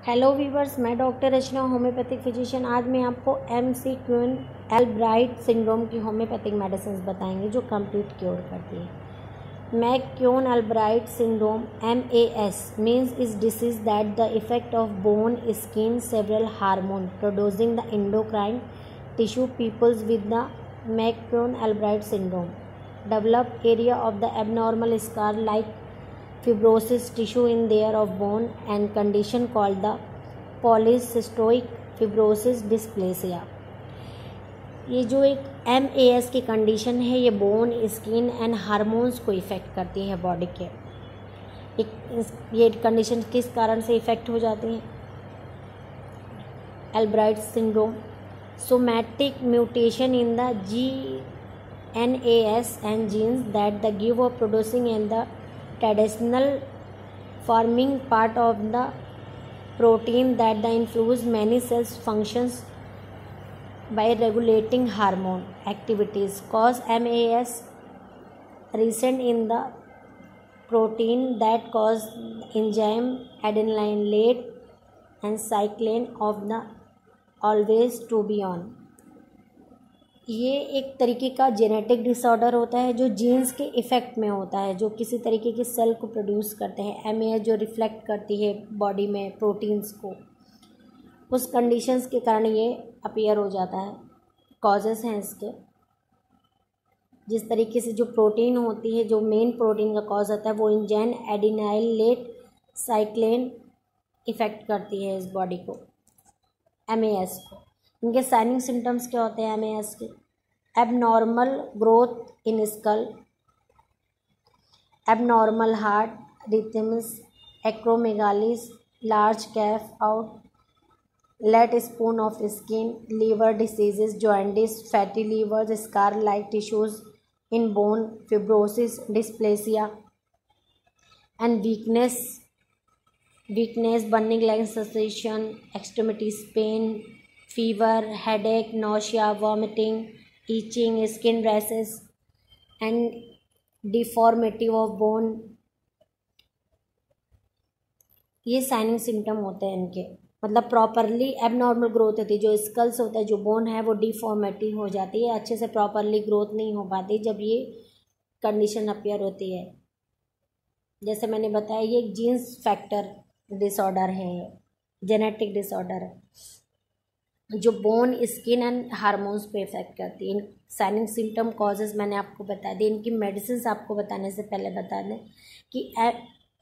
Hello viewers, मैं doctor Rachna, homeopathic physician. आज मैं आपको मैक्यून एल्ब्राइट सिंड्रोम की होम्योपैथिक मेडिसिन बताएंगे जो कंप्लीट क्योर करती है। McCune Albright syndrome MAS means is disease that the effect of bone, skin, several hormone producing the endocrine tissue peoples with the McCune Albright syndrome develop area of the abnormal scar like fibrosis tissue in there of bone and condition called the polycystic fibrosis dysplasia। ये जो एक MAS की condition है ये bone, skin and hormones को effect करती है body के। ये कंडीशन किस कारण से इफ़ेक्ट हो जाती है? Albright syndrome, somatic mutation in the GNAS and genes that the give of producing in the traditional forming part of the protein that the influence many cells functions by regulating hormone activities cause MAS recent in the protein that cause enzyme adenine late and cyclane of the always to be on। ये एक तरीके का genetic disorder होता है जो jeans के effect में होता है, जो किसी तरीके की सेल को प्रोड्यूस करते हैं। MAS जो रिफ्लेक्ट करती है बॉडी में प्रोटीन्स को, उस कंडीशंस के कारण ये अपीयर हो जाता है। कॉजेज़ हैं इसके, जिस तरीके से जो प्रोटीन होती है, जो मेन प्रोटीन का कॉज होता है वो एंजाइम एडिनाइलेट साइक्लेन इफ़ेक्ट करती है इस बॉडी को, MAS को। इनके साइनिंग सिम्टम्स क्या होते हैं MAS के? Abnormal growth in skull, abnormal heart rhythms, acromegaly, large cafe au, lait spots of skin, liver diseases, jaundice, fatty liver, scar like tissues in bone, fibrosis, dysplasia and weakness, burning like sensation, extremities pain, fever, headache, nausea, vomiting, itching, skin rashes and deformity of bone। ये signing symptom होते हैं इनके। मतलब properly abnormal growth होती है, जो sculls होता है, जो बोन है वो डिफॉर्मिटी हो जाती है, अच्छे से प्रॉपरली ग्रोथ नहीं हो पाती जब ये कंडीशन अपीयर होती है। जैसे मैंने बताया ये एक जीन्स फैक्टर डिसऑर्डर है, जेनेटिक डिसऑर्डर है जो बोन, स्किन एंड हार्मोन्स पे इफेक्ट करती है। इन साइनिंग सिम्टम कॉजेज़ मैंने आपको बता दी। इनकी मेडिसिन आपको बताने से पहले बता दें कि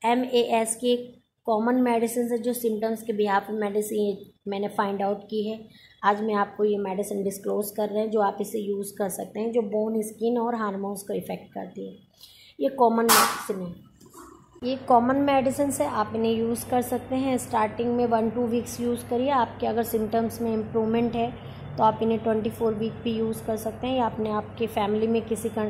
MAS की एक कॉमन मेडिसिन है जो सिम्टम्स के बिहाफ में मेडिसिन मैंने फाइंड आउट की है। आज मैं आपको ये मेडिसिन डिस्क्लोज कर रहे हैं जो आप इसे यूज़ कर सकते हैं, जो बोन, स्किन और हार्मोन्स को इफ़ेक्ट करती है। ये कॉमन मेडिसिन है, ये कॉमन मेडिसिन से आप इन्हें यूज़ कर सकते हैं। स्टार्टिंग में 1-2 वीक्स यूज़ करिए। आपके अगर सिम्टम्स में इम्प्रूवमेंट है तो आप इन्हें 24 वीक भी यूज़ कर सकते हैं, या आपने आपके फैमिली में किसी का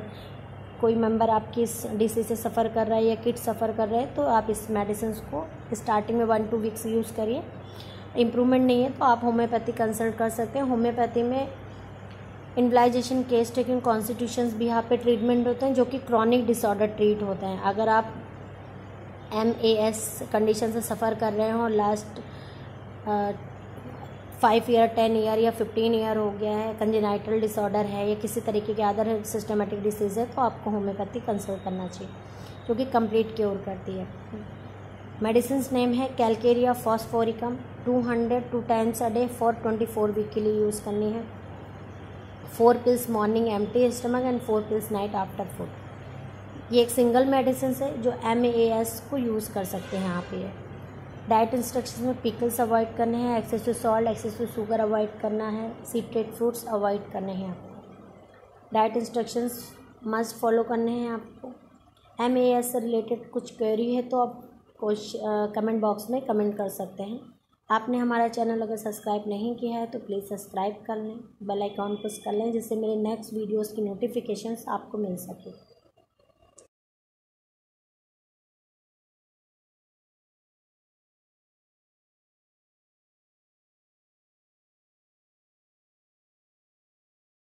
कोई मेंबर आपकी इस डिसीज से सफ़र कर रहा है या किड सफ़र कर रहे हैं तो आप इस मेडिसिन को स्टार्टिंग में 1-2 वीक्स यूज़ करिए। इम्प्रूवमेंट नहीं है तो आप होम्योपैथी कंसल्ट कर सकते हैं। होम्योपैथी में इन्वलाइजेशन, केस टेकिंग, कॉन्स्टिट्यूशंस भी यहाँ पे ट्रीटमेंट होते हैं जो कि क्रॉनिक डिसऑर्डर ट्रीट होते हैं। अगर आप MAS कंडीशन से सफ़र कर रहे हो और लास्ट 5 ईयर, 10 ईयर या 15 ईयर हो गया है, कंजेनाइटल डिसऑर्डर है या किसी तरीके के अदर सिस्टमेटिक डिसीज़ है, तो आपको होम्योपैथी कंसल्ट करना चाहिए जो कि कंप्लीट क्योर करती है। मेडिसिन नेम है calcarea phosphoricum, 200 2 times a day for 24 week के लिए यूज़ करनी है। 4 pills morning empty stomach and 4 pills night after food. ये एक सिंगल मेडिसिन है जो MAS को यूज़ कर सकते हैं आप। ये डाइट इंस्ट्रक्शंस में पिकल्स अवॉइड करने हैं, excessive salt, excessive sugar avoid करना है, सीट्रेट फ्रूट्स अवॉइड करने हैं आपको। डाइट इंस्ट्रक्शंस मस्ट फॉलो करने हैं आपको। MAS से रिलेटेड कुछ क्वेरी है तो आप कुछ कमेंट बॉक्स में कमेंट कर सकते हैं। आपने हमारा चैनल अगर सब्सक्राइब नहीं किया है तो प्लीज़ सब्सक्राइब कर लें, बेल आइकॉन प्रेस कर लें जिससे मेरे नेक्स्ट वीडियोज़ की नोटिफिकेशंस आपको मिल सके।